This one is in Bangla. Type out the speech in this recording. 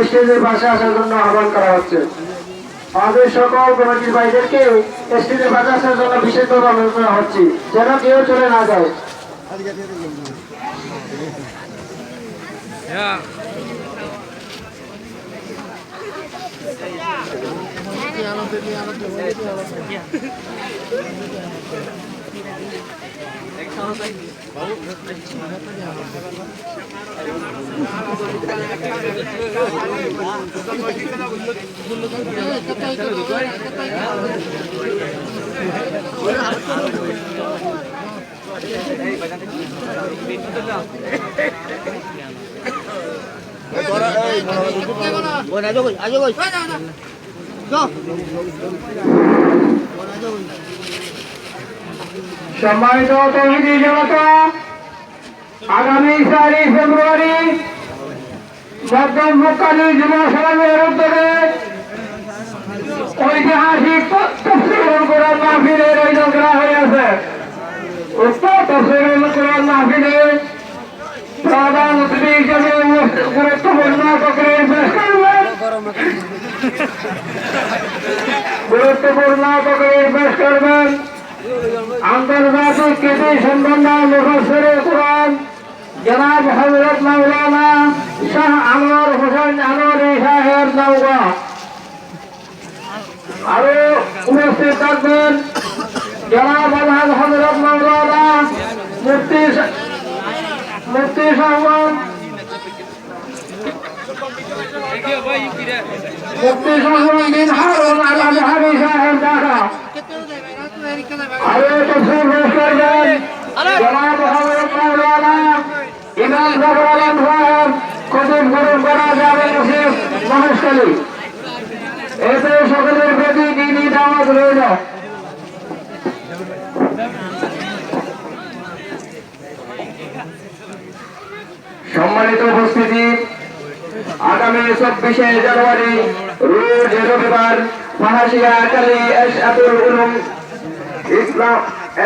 স্টেজের পাশে আসার জন্য আহ্বান করা হচ্ছে। আমাদের সকল কমিটির ভাইদেরকে স্টেজের পাশে আসার জন্য বিশেষভাবে অনুরোধ করা হচ্ছে, যেন কেউ চলে না যায়। সম্মানিত তৌহিদি জনতা, আগামী 4 ফেব্রুয়ারি মধ্যমকালী যুব সমাজের উদ্যোগে ঐতিহাসিক তাফসীরুল কোরআন মাহফিলের আয়োজন করা হয়েছে। উক্ত তাফসীরুল কোরআন মাহফিলে প্রধান অতিথি হিসেবে গুরুত্বপূর্ণ বক্তব্য পেশ করবেন আন্তর্জাতিক কৃতি সম্পন্ন মুফাসসিরে কোরআন জনাব হযরত মাওলানা শাহ আনোয়ার হোসেন আনোয়ারী সাহেব নওগাঁ। আরো উপস্থিত থাকবেন জনাব আলহাজ হযরত মাওলানা মুফতি সাহেব মুফতি শাহরুদ্দিন হারুন আল আজহারী সাহেব ঢাকা। আরো তফসির পেশ করবেন জনাব হযরত মাওলানা ইমাম জাফর আলম সাহেব খতিব গুরুপাড়া জামে মসজিদ মহেশখালী। এতে সকলের প্রতি দিনই দাওয়াত রইল। সম্মানিত উপস্থিতি, আগামী 24শে জানুয়ারি রোজ রবিবার ফাহাসিয়া কালী আশআতুল উলুম ইসলাম